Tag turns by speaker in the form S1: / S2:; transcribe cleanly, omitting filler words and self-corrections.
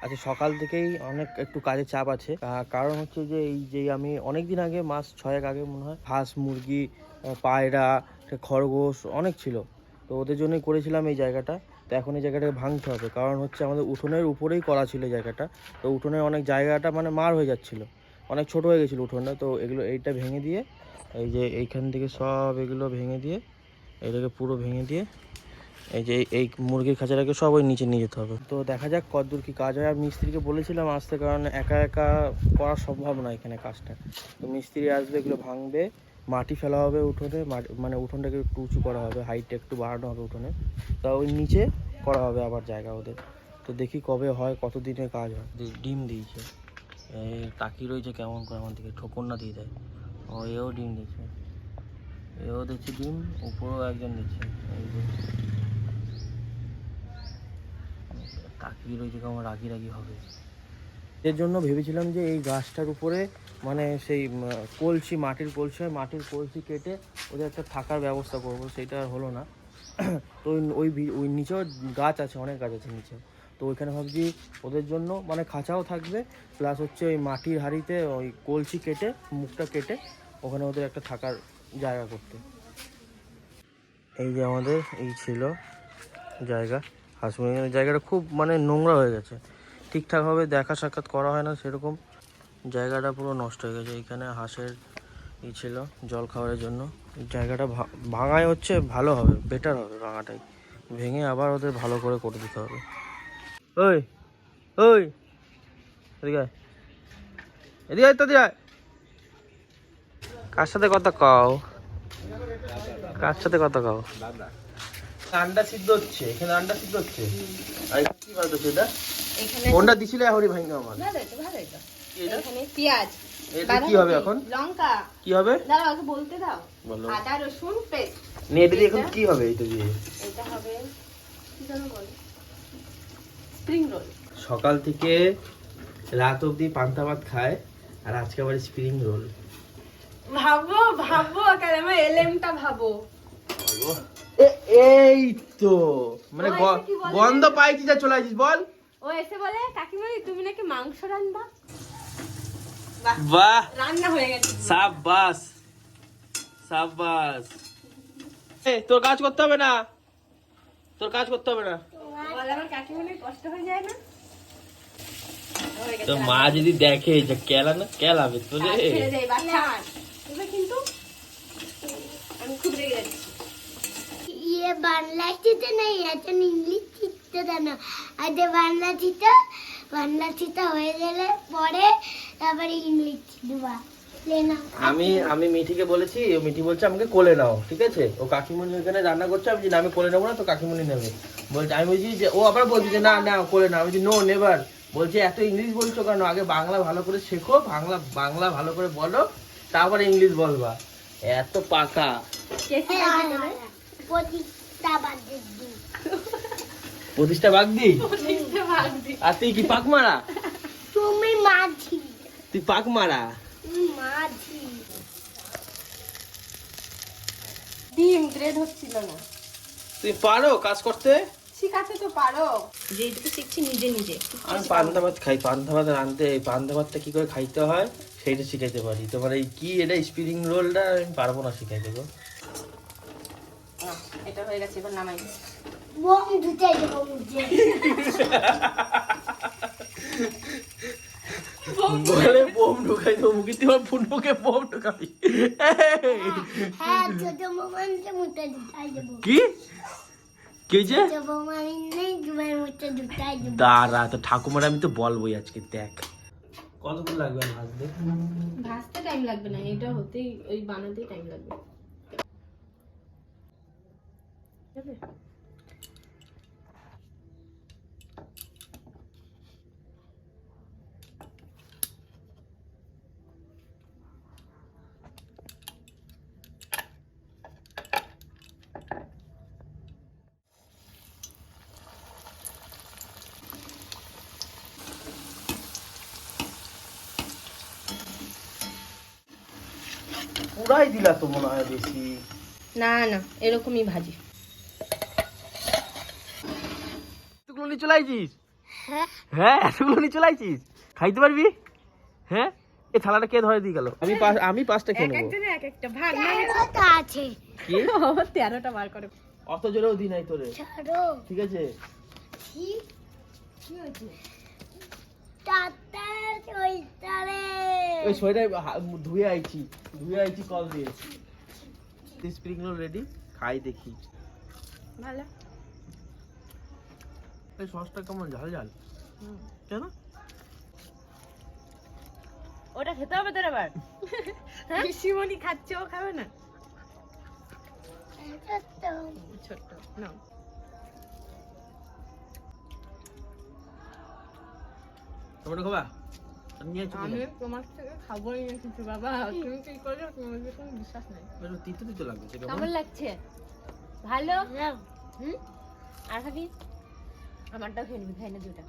S1: আচ্ছা, সকাল থেকেই অনেক একটু কাজের চাপ আছে। কারণ হচ্ছে যে এই যে আমি অনেকদিন আগে, মাস 6 আগে মনে হয়, হাঁস, মুরগি, পায়রা, খরগোশ অনেক ছিল। তো ওদের জন্যই করেছিলাম এই জায়গাটা। তো এখন এই জায়গাটাকে ভাঙতে হবে, কারণ হচ্ছে আমাদের উঠোনের উপরেই করা ছিল এই জায়গাটা। তো উঠোনের অনেক জায়গাটা মানে মার হয়ে যাচ্ছিলো, অনেক ছোট হয়ে গেছিলো উঠোনটা। তো এইটা ভেঙে দিয়ে, এই যে এইখান থেকে সব এগুলো ভেঙে দিয়ে, এটাকে পুরো ভেঙে দিয়ে এই যে এই মুরগির খাঁচাটাকে সব ওই নিচে নিয়ে যেতে হবে। তো দেখা যাক কতদূর কি কাজ হয়। আর মিস্ত্রিকে বলেছিলাম আসতে, কারণ একা একা করা সম্ভব না এখানে কাজটা। তো মিস্ত্রি আসবে, এগুলো ভাঙবে, মাটি ফেলা হবে উঠোনে, মানে উঠোনটাকে একটু উঁচু করা হবে, হাইটটা একটু বাড়ানো হবে উঠোনে। তা ওই নিচে করা হবে আবার জায়গা ওদের। তো দেখি কবে হয়, কতদিনে কাজ হয়। ডিম দিয়েছে, এই তাকি রয়েছে কেমন করে আমার দিকে, ঠোকর না দিয়ে দেয়। ও এও ডিম দিচ্ছে, এও দিচ্ছে ডিম, উপরেও একজন দিচ্ছে। এই যে তাকিয়ে রয়েছে কেমন রাগি রাগি হবে। এর জন্য ভেবেছিলাম যে এই গাছটার উপরে মানে সেই কলসি, মাটির কলসি হয়, মাটির কলসি কেটে ওদের একটা থাকার ব্যবস্থা করব। সেটা আর হলো না। তো ওই নিচেও গাছ আছে, অনেক গাছ আছে নিচে। তো ওইখানে ভাবছি ওদের জন্য মানে খাঁচাও থাকবে, প্লাস হচ্ছে ওই মাটির হাঁড়িতে ওই কলসি কেটে, মুখটা কেটে ওখানে ওদের একটা থাকার জায়গা করতে। এই যে আমাদের এই ছিল জায়গা, হাঁস মুরগির জায়গাটা খুব মানে নোংরা হয়ে গেছে, ঠিকঠাকভাবে দেখা সাক্ষাৎ করা হয় না সেরকম। জায়গাটা পুরো নষ্ট হয়ে গেছে। এখানে হাঁসের ছিল জল খাওয়ার জন্য। জায়গাটা ভাঙাই হচ্ছে, ভালো হবে, বেটার হবে ভাঙাটাই। ভেঙে আবার ওদের ভালো করে দিতে হবে। ওই ওই এদিকে আয়, এদিকে আয়, তো দিয়ে কার সাথে কথা কও, কার সাথে কথা কও? আন্ডা সিদ্ধ হচ্ছে এখানে, আন্ডা সিদ্ধ হচ্ছে। আর কি বাদ হচ্ছে এটা? এখানে কোনটা দিছিলে এখনই ভাঙা আমার? ভালো এটা, ভালো এটা। এখানে পেঁয়াজ, এটা কি হবে এখন? লঙ্কা কি হবে? দাঁড়াও আগে বলতে দাও। আদা রসুন পেস্ট। নেট দিয়ে এখন কি হবে এটা দিয়ে? এটা হবে কি জানো বলো? Spring roll. সকাল থেকে রাত অবধি পান্তা ভাত খায়, আর আজকে আবার স্প্রিং রোল। ভাবো ভাবো, কারণ আমার এলএমটা ভাবো। এই তো মানে গন্ধ পাইছি, যা চলে আসিস বল। ও এসে বলে কাকিমা তুমি নাকি মাংস রান্না। বাহ, রান্না হয়ে গেছে। সাবাস সাবাস। তোর কাজ করতে হবে না, তোর কাজ করতে হবে না। বল আমার কাকিমা কষ্ট হয়ে যায় না? তো মা যদি দেখে যে কেলাবে তো রে। কিন্তু আমি খুব রেগে যাচ্ছি। ये बांग्ला चिता नहीं है तो इंग्लिश चिता देना आधे बांग्ला चिता হয়ে গেলে পরে তারপরে ইংলিশ দিবা লেনা। আমি মিঠিকে বলেছি, ও মিঠি বলছে আমাকে কোলে নাও, ঠিক আছে? ও কাকিমণি ওখানে রান্না করছে, আমি আমি কোলে নেবো না, তো কাকিমণি নেবে বলছে। আমি বলছি যে ও আবার বলছে যে না না কোলে না, আমি বলছি নো নেভার। বলছে এত ইংলিশ বলছো কেন? আগে বাংলা ভালো করে শেখো, বাংলা ভালো করে বলো, তারপরে ইংলিশ বলবা। এত পাকা। প্রতিষ্ঠা বাগদি, আর তুই কি পাক মারা? তুমি মাঝি, তুই পাক মারা মাঝি। ডিম গ্রেড হচ্ছিল না। তুই পারো কাজ করতে? শিখাতে তো পারো, যেটুকু শিখছি নিজে নিজে। আমি পান্তা ভাত খাই, পান্তা ভাত রাঁধতে, পান্তা ভাতটা কি করে খাইতে হয় সেইটা শিখাইতে পারি। তোমার এই কি এটা স্প্রিং রোলটা আমি পারবো না শিখাইতে গো। এটা হয়ে গেছে, এবার নামাই। বোম ঢুকাই দেবো মুখে। বলে বোম ঢুকাই দেবো মুখে, তোমার ফুটবুকে বোম ঢুকাবি? হ্যাঁ, ছোট বোমানকে মুখে ঢুকাই দেবো। কি কি যে ছোট বোমান নেই, তোমার মুখে ঢুকাই দেবো। দাঁড়া, তো ঠাকুমার আমি তো বলবোই আজকে। দেখ কতক্ষণ লাগবে ভাজতে? ভাজতে টাইম লাগবে না, এটা হতেই ওই বানাতেই টাইম লাগবে। পুরাই দিলা তো মনে হয় বেশি। না না, এরকমই ভাজি। তুই চলে আইছিস? হ্যাঁ। হ্যাঁ এতগুলো নিয়ে চলে আইছিস, খাইতে পারবি? হ্যাঁ এই থালাটা কে ধরে দিয়ে গেল? আমি 5টা খেয়ে নেবো।
S2: এক একটা ভাগ মানে
S3: আছে
S1: কি
S2: 13টা বার করে।
S1: অত জোরেও দি নাই তোরে,
S3: ছাড়ো
S1: ঠিক আছে?
S3: কি কি হয়েছে তাতার ওইটারে
S1: ওই সোয়েটার ধুয়ে আইছি কল দিয়ে। স্প্রিং রোল রেডি, খাই দেখি।
S2: ভালো।
S1: এই সসটা কেমন ঝাল ঝাল, কেন?
S2: ওটা খেতে হবে তোর আবার। শিমনি খাচ্ছে, ও খাবে না? ছোট্ট নাও।
S1: টমেটো খাবা? নিয়ে
S2: আমি তোমার থেকে খাবোই না কিছু বাবা, তুমি কি করছো? তোমার কোনো বিশ্বাস নাই।
S1: তিতো তিতো লাগবে সেটা।
S2: কেমন লাগছে? ভালো। হুম, আর খাবি? আমারটাও খেয়ে নিবি, খাই না দুটা।